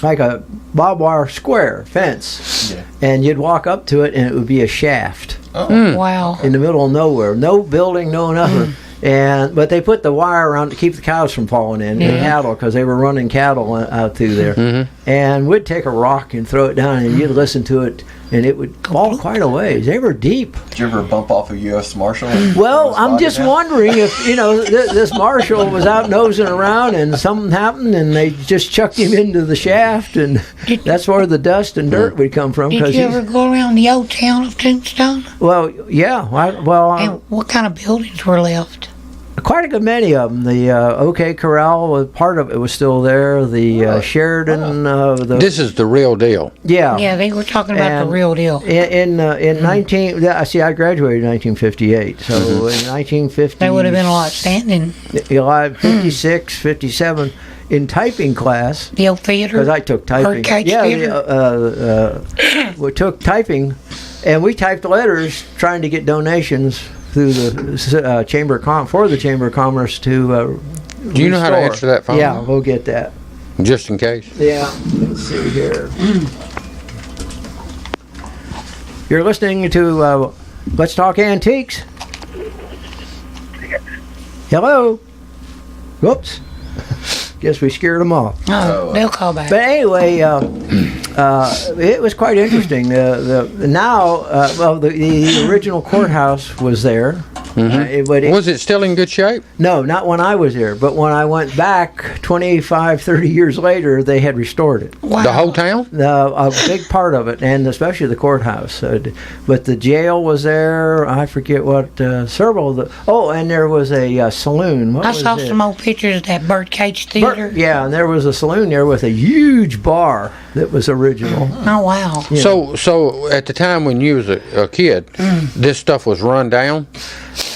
A: like a barbed wire square fence, and you'd walk up to it, and it would be a shaft
B: Wow.
A: in the middle of nowhere, no building, no nothing. But they put the wire around to keep the cows from falling in, the cattle, because they were running cattle out through there. And we'd take a rock and throw it down, and you'd listen to it, and it would fall quite a ways. They were deep.
D: Did you ever bump off a U.S. Marshal?
A: Well, I'm just wondering if this Marshal was out nosing around, and something happened, and they just chucked him into the shaft, and that's where the dust and dirt would come from.
B: Did you ever go around the old town of Tombstone?
A: Well, yeah.
B: And what kind of buildings were left?
A: Quite a good many of them. The OK Corral, part of it was still there. The Sheridan.
C: This is the real deal.
A: Yeah.
B: Yeah, they were talking about
A: And
B: the real deal.
A: In 19, I graduated in 1958. So in 1950,
B: They would have been a lot standing.
A: 56, 57 in typing class.
B: The old theater.
A: Because I took typing.
B: Birdcage
A: Yeah,
B: theater.
A: we took typing, and we typed letters trying to get donations through the Chamber of Commerce to.
C: Do you know how to
A: restore.
C: answer that phone?
A: Yeah, we'll get that.
C: Just in case.
A: Yeah, let's see here. You're listening to Let's Talk Antiques. Hello. Whoops. Guess we scared them off.
B: Oh, they'll call back.
A: But anyway, it was quite interesting. The original courthouse was there. But
C: Was it still in good shape?
A: no, not when I was there. But when I went back 25, 30 years later, they had restored it.
B: Wow.
C: The whole town?
A: A big part of it, and especially the courthouse. But the jail was there. I forget what several of the. Oh, and there was a saloon. What
B: I
A: was
B: saw
A: it?
B: some old pictures of that Birdcage Theater.
A: Yeah, and there was a saloon there with a huge bar that was original.
B: Oh, wow.
A: Yeah.
C: So at the time when you was a kid, this stuff was run down?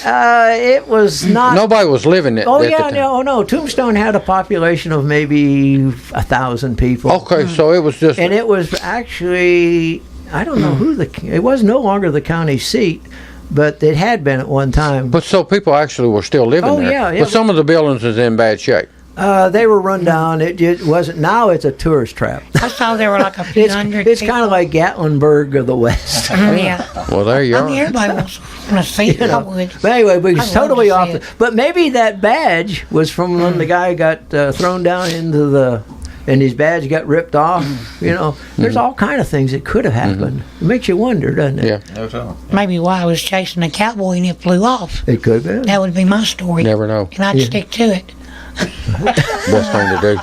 A: It was not.
C: Nobody was living it
A: Oh
C: at the
A: yeah,
C: time.
A: no. Tombstone had a population of maybe 1,000 people.
C: Okay, so it was just...
A: And it was actually, I don't know who it was no longer the county seat, but it had been at one time.
C: But so people actually were still living
A: Oh,
C: there.
A: yeah,
C: But some of the buildings is in bad shape.
A: They were run down. It wasn't. Now it's a tourist trap.
B: I saw there were like a few hundred
A: It's
B: people.
A: kind of like Gatlinburg of the West.
B: Yeah.
C: Well, there you
B: I
C: are.
B: mean, everybody wants to see it. I would.
A: But anyway, we
B: I'd
A: was
B: love
A: totally
B: to
A: off.
B: see it.
A: But maybe that badge was from when the guy got thrown down into and his badge got ripped off. There's all kind of things that could have happened. It makes you wonder, doesn't it?
C: Yeah.
D: No doubt.
B: Maybe why I was chasing a cowboy and it flew off.
A: It could have been.
B: That would be my story.
C: Never know.
B: And I'd stick to it.
C: Best thing to do.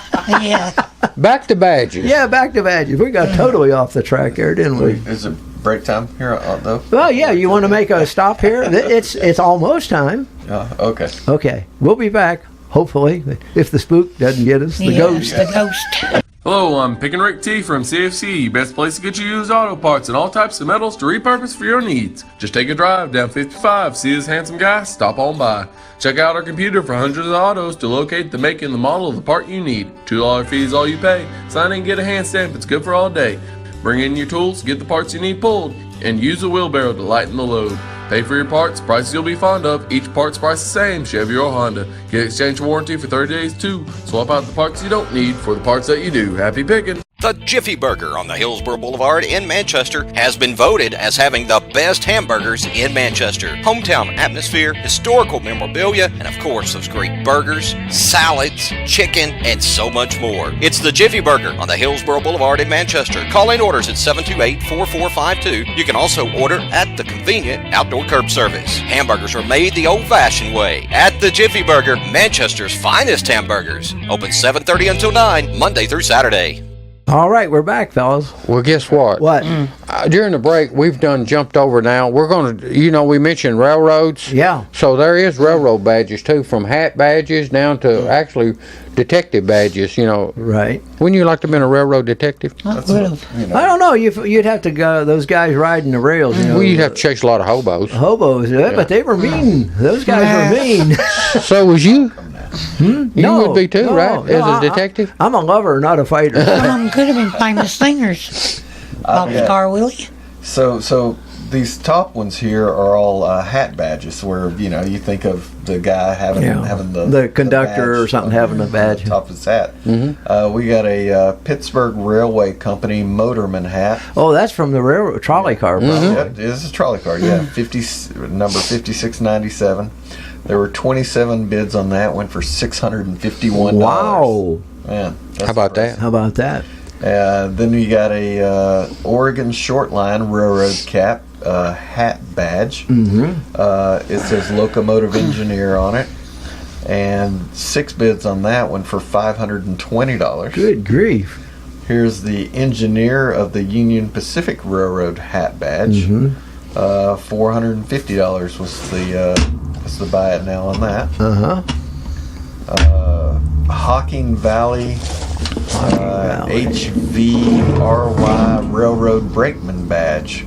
B: Yeah.
C: Back to badges.
A: Yeah, back to badges. We got totally off the track there, didn't we?
D: Is it break time here though?
A: Well, yeah. You want to make a stop here? It's almost time.
D: Okay.
A: Okay, we'll be back. Hopefully, if the spook doesn't get us, the ghost.
B: The ghost.
E: Hello, I'm Pick and Rick T from CFC, best place to get you used auto parts and all types of metals to repurpose for your needs. Just take a drive down 55, see this handsome guy, stop on by. Check out our computer for hundreds of autos to locate the make and the model of the part you need. $2 fee is all you pay. Sign in and get a hand stamp, it's good for all day. Bring in your tools, get the parts you need pulled, and use a wheelbarrow to lighten the load. Pay for your parts, prices you'll be fond of. Each part's price the same, Chevy or Honda. Get exchange warranty for 30 days too. Swap out the parts you don't need for the parts that you do. Happy picking!
F: The Jiffy Burger on the Hillsborough Boulevard in Manchester has been voted as having the best hamburgers in Manchester. Hometown atmosphere, historical memorabilia, and of course those great burgers, salads, chicken, and so much more. It's the Jiffy Burger on the Hillsborough Boulevard in Manchester. Call in orders at 728-4452. You can also order at the convenient outdoor curb service. Hamburgers are made the old-fashioned way at the Jiffy Burger, Manchester's finest hamburgers. Open 7:30 until 9, Monday through Saturday.
A: All right, we're back, fellas.
C: Well, guess what?
A: What?
C: During the break, we've jumped over now. We're going to, we mentioned railroads.
A: Yeah.
C: So there is railroad badges, too, from hat badges down to actually detective badges,
A: Right.
C: Wouldn't you like to have been a railroad detective?
B: I would have.
A: I don't know. You'd have to go. Those guys riding the rails.
C: Well, you'd have to chase a lot of hobos.
A: Hobos, but they were mean. Those guys were mean.
C: So was you? You
A: No,
C: would be too,
A: no,
C: right?
A: no,
C: As a detective?
A: I'm a lover, not a fighter.
B: Some of them could have been famous singers. Boxcar Willie.
D: So these top ones here are all hat badges, where you think of the guy having
A: the conductor
D: badge
A: or something having a badge.
D: on top of his hat. We got a Pittsburgh Railway Company motorman hat.
A: Oh, that's from the railroad trolley car, probably.
D: Yeah, this is a trolley car. Yeah, number 5697. There were 27 bids on that. Went for $651.
A: Wow.
D: Man,
C: How about that?
A: How about that?
D: Then we got a Oregon Short Line Railroad cap hat badge. It says locomotive engineer on it, and 6 bids on that one for $520.
A: Good grief.
D: Here's the engineer of the Union Pacific Railroad hat badge. $450 was the buy it now on that. Hocking Valley HVRY Railroad Brakeman badge.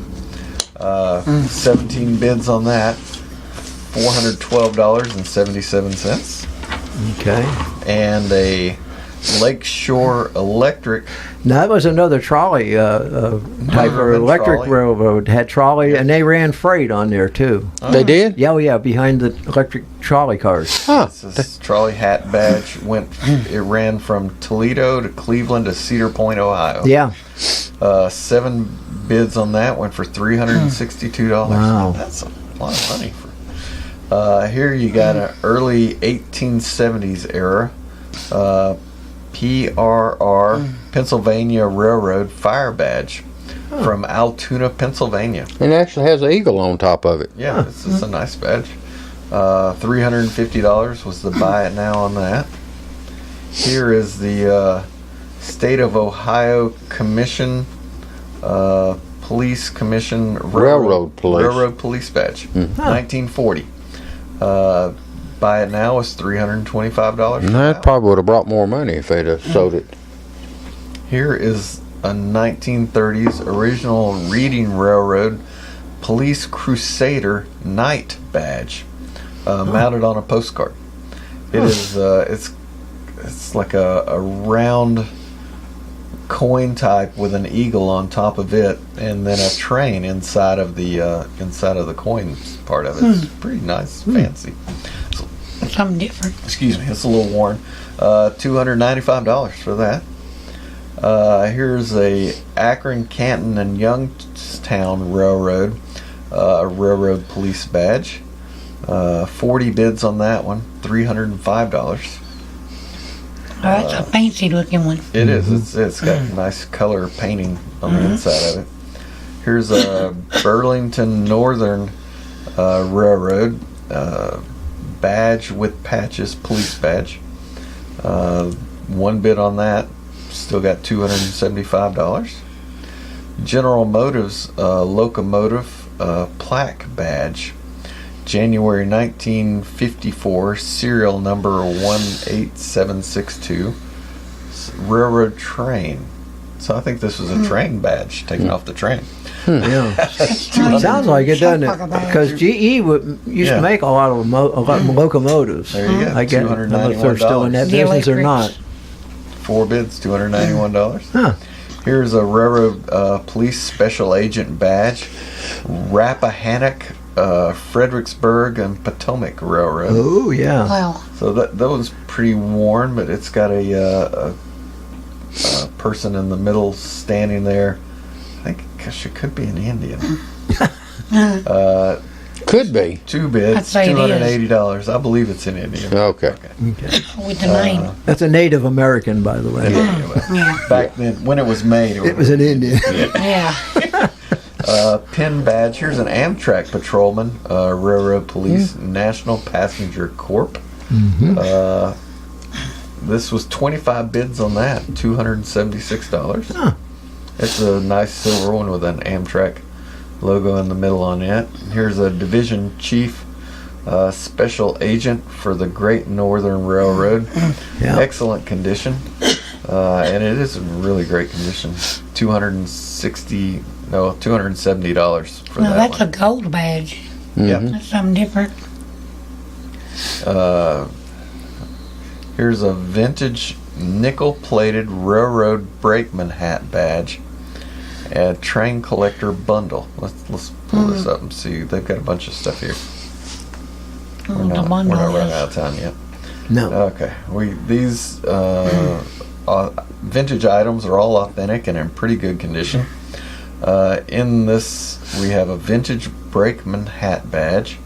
D: 17 bids on that. $412.77.
A: Okay.
D: And a Lakeshore Electric.
A: Now that was another trolley type of electric
D: trolley.
A: railroad. Had trolley, and they ran freight on there too.
C: They did?
A: Yeah, behind the electric trolley cars.
C: Huh.
D: This trolley hat badge it ran from Toledo to Cleveland to Cedar Point, Ohio.
A: Yeah.
D: 7 bids on that went for $362.
A: Wow.
D: That's a lot of money. Here you got an early 1870s era PRR Pennsylvania Railroad fire badge from Altoona, Pennsylvania.
C: And it actually has an eagle on top of it.
D: Yeah, this is a nice badge. $350 was the buy it now on that. Here is the State of Ohio Commission Police Commission
C: Railroad
D: Police badge. 1940. Buy it now is $325.
C: And that probably would have brought more money if they'd have sold it.
D: Here is a 1930s original Reading Railroad Police Crusader Knight badge, mounted on a postcard. It is it's like a round coin type with an eagle on top of it, and then a train inside of the coins part of it. It's pretty nice, fancy.
B: Something different.
D: Excuse me, it's a little worn. $295 for that. Here's a Akron, Canton, and Youngstown Railroad railroad police badge. 40 bids on that one, $305.
B: That's a fancy looking one.
D: It is. It's got nice color painting on the inside of it. Here's a Burlington Northern Railroad badge with patches, police badge. One bid on that. Still got $275. General Motors locomotive plaque badge. January 1954, serial number 18762, railroad train. So I think this was a train badge taken off the train.
A: Yeah. Sounds like it, doesn't it? Because GE used to make a lot of locomotives.
D: There you go.
A: I get. I don't know if they're still in that
B: The
A: business or
B: electrics.
A: not.
D: 4 bids, $291.
A: Huh.
D: Here's a railroad police special agent badge. Rappahannock, Fredericksburg and Potomac Railroad.
A: Oh yeah.
B: Wow.
D: So that one's pretty worn, but it's got a person in the middle standing there. I think she could be an Indian.
C: Could be.
D: 2 bids,
B: I'd say it is.
D: $280. I believe it's an Indian.
C: Okay.
B: With the name.
A: That's a Native American, by the way.
B: Yeah.
D: Back then, when it was made,
A: It was an Indian.
B: Yeah.
D: pin badge. Here's an Amtrak patrolman, Railroad Police National Passenger Corp. This was 25 bids on that, $276.
A: Huh.
D: It's a nice silver one with an Amtrak logo in the middle on it. Here's a division chief special agent for the Great Northern Railroad.
A: Yeah.
D: Excellent condition. And it is in really great condition. $270 for
B: Now
D: that
B: that's
D: one.
B: a gold badge.
D: Yeah.
B: That's something different.
D: Here's a vintage nickel-plated railroad brakeman hat badge. A train collector bundle. Let's pull this up and see. They've got a bunch of stuff here. We're not running out of time yet.
A: No.
D: Okay. These vintage items are all authentic and in pretty good condition. In this, we have a vintage brakeman hat badge,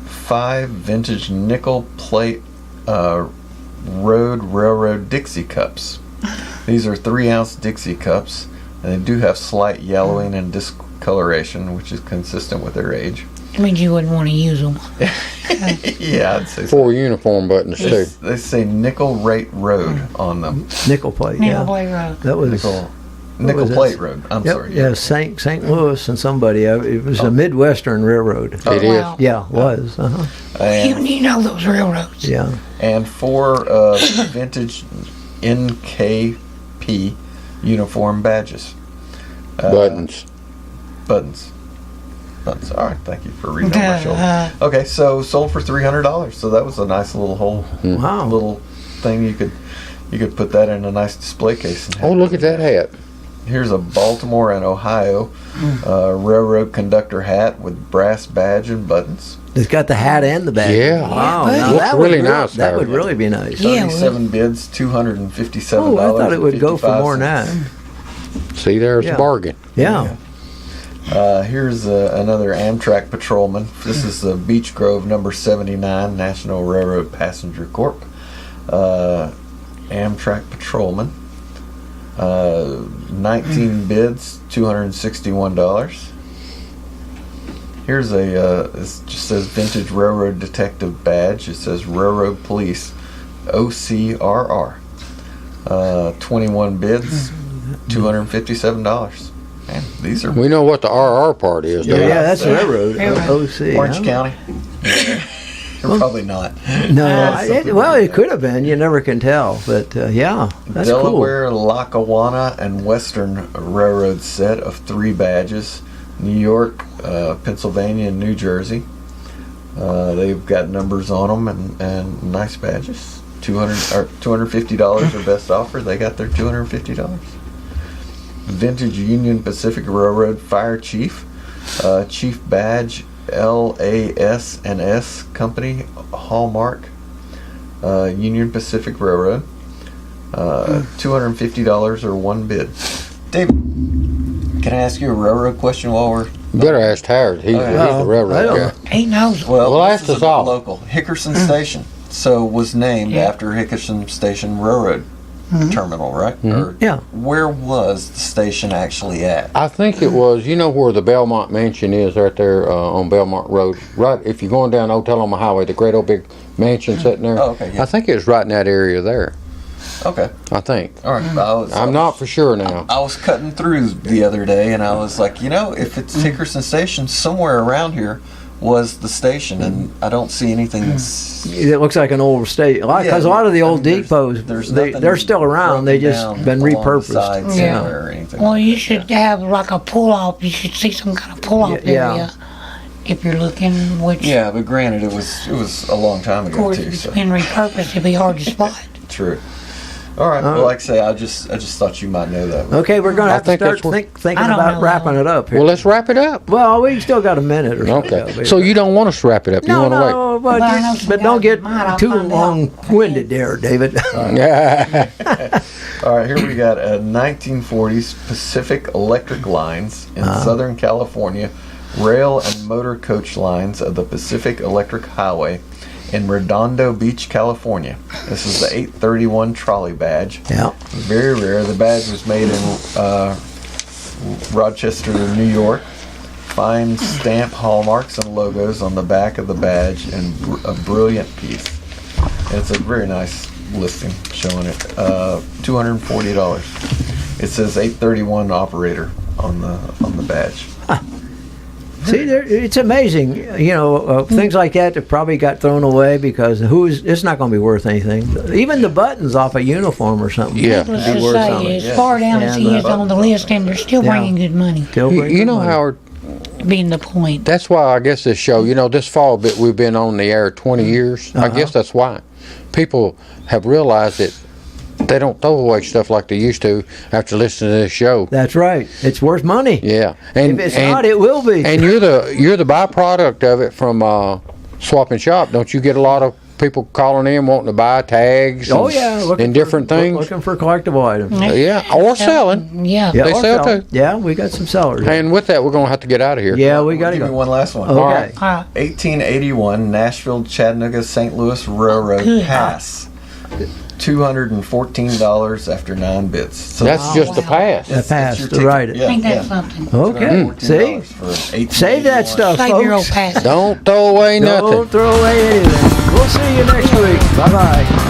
D: 5 vintage nickel plate railroad Dixie cups. These are 3-ounce Dixie cups, and they do have slight yellowing and discoloration, which is consistent with their age.
B: It means you wouldn't want to use them.
D: Yeah, I'd say so.
C: 4 uniform buttons too.
D: They say Nickel Rate Road on them.
A: Nickel plate.
B: Nickel
A: Yeah.
B: Plate Road.
A: That was.
D: Nickel
A: was
D: Plate
A: that?
D: Road. I'm
A: Yep,
D: sorry.
A: yeah, St. Louis and somebody. It was a Midwestern railroad.
C: It is.
B: Wow.
A: Yeah, it was.
D: And,
B: You know those railroads.
A: Yeah.
D: and 4 vintage NKP uniform badges.
C: Buttons.
D: Buttons. All right, thank you for reading on my shoulder. Okay, so sold for $300. So that was a nice little
A: Wow.
D: little thing you could put that in a nice display case. And
C: Oh, look at that hat.
D: Here's a Baltimore and Ohio railroad conductor hat with brass badge and buttons.
A: It's got the hat and the badge.
C: Yeah.
A: Wow.
B: Yeah,
A: Now
C: looks
A: that
C: really
A: would
C: nice,
A: That would
C: Howard.
A: really be nice.
B: Yeah.
D: 37 bids, $257.
A: Oh, I thought it would go for more than that.
C: See, there's
A: Yeah.
C: a bargain.
A: Yeah.
D: Here's another Amtrak patrolman. This is the Beech Grove number 79 National Railroad Passenger Corp. Amtrak patrolman. 19 bids, $261. Here's it just says Vintage Railroad Detective Badge. It says Railroad Police, OCRR. 21 bids, $257. Man, these are
C: We know what the RR part is,
A: Yeah,
C: don't we?
A: that's railroad.
B: Railroad.
A: OC.
D: Orange
A: huh?
D: County. Or probably not.
A: No,
D: something
A: well,
D: like
A: it could have been. You never can tell. But yeah, that's
D: Delaware, Lackawanna, and Western Railroad set of 3 badges. New York, Pennsylvania, and New Jersey. They've got numbers on them and nice badges. $250 their best offer. They got their $250. Vintage Union Pacific Railroad Fire Chief, Chief Badge, LAS&S Company, Hallmark, Union Pacific Railroad. $250 or 1 bid. David, can I ask you a railroad question while we're...
C: Better ask Howard. He's
D: Okay.
C: the
A: I
C: railroad
A: don't-
C: guy.
B: He knows.
D: Well,
C: ask
D: this is
C: us all.
D: local. Hickerson Station. So was named
B: Yeah.
D: after Hickerson Station Railroad terminal, right? Or
A: Yeah.
D: where was the station actually at?
C: I think it was, you know where the Belmont Mansion is right there on Belmont Road. Right, if you're going down Old Tullahoma Highway, the great old big mansion sitting there.
D: Oh, okay, yeah.
C: I think it was right in that area there.
D: Okay.
C: I think.
D: All right.
C: I'm not for sure now.
D: I was cutting through the other day, and I was like, if it's Hickerson Station, somewhere around here was the station, and I don't see anything.
A: It looks like an old state. Because a lot of the old depots, they're still around. They just been repurposed.
B: Yeah.
D: Or anything.
B: Well, you should have like a pull-off. You should see some kind of pull-off
A: Yeah.
B: area if you're looking. Which,
D: Yeah, but granted, it was a long time
B: of
D: ago
B: course,
D: too.
B: if it's
D: So
B: been repurposed, it'd be hard to spot.
D: true. All right. Well, like I say, I just thought you might know that.
A: Okay, we're going to have to
C: think
A: start
C: that's what-
A: thinking
B: I don't
A: about
B: know
A: wrapping
B: that
A: it up here.
C: Well, let's wrap it up.
A: Well, we still got a minute or so.
C: Okay. So you don't want us to wrap it up? You
A: No,
C: want to wait?
A: no,
B: Well, I know
A: but
B: some
A: don't
B: guys
A: get
B: might, I'll
A: too
B: find out.
A: long-winded there, David.
C: Yeah.
D: All right, here we got 1940s Pacific Electric Lines in Southern California, rail and motor coach lines of the Pacific Electric Highway in Redondo Beach, California. This is the 831 trolley badge.
A: Yeah.
D: Very rare. The badge was made in Rochester, New York. Fine stamp hallmarks and logos on the back of the badge, and a brilliant piece. And it's a very nice listing showing it. $240. It says 831 operator on the badge.
A: See, it's amazing. Things like that probably got thrown away because it's not going to be worth anything. Even the buttons off a uniform or something.
C: Yeah.
B: Let's
A: Be
B: just
A: worth
B: say,
A: something.
B: as far down as
A: And,
B: he is on the list, and they're still
A: Yeah.
B: bringing good money,
A: Still
C: You
A: bringing
C: know,
A: money.
C: Howard,
B: being the point.
C: that's why I guess this show, this fall bit we've been on the air 20 years. I guess that's why. People have realized that they don't throw away stuff like they used to after listening to this show.
A: That's right. It's worth money.
C: Yeah. And
A: If it's not, it will be.
C: And you're the byproduct of it from Swap and Shop. Don't you get a lot of people calling in wanting to buy tags
A: Oh yeah,
C: and different things?
A: Looking for collectible items.
C: Yeah, or selling.
B: Yeah.
A: Yeah,
C: They
A: or
C: sell
A: sell.
C: too.
A: Yeah, we got some sellers.
C: And with that, we're going to have to get out of here.
A: Yeah, we got to
D: Give me
A: go.
D: one last one.
A: Okay.
D: 1881 Nashville Chattanooga St. Louis Railroad
B: Good.
D: Pass. $214 after 9 bits. So
C: That's just the pass.
A: The pass
D: your
A: to
D: ticket.
A: write it.
D: Yeah,
B: Ain't that
D: yeah.
B: something?
A: Okay. See?
D: $214 for 1881.
A: Save that stuff,
B: Save your old
A: folks.
B: pass.
C: Don't throw away nothing.
A: Don't throw away anything. We'll see you next week. Bye-bye.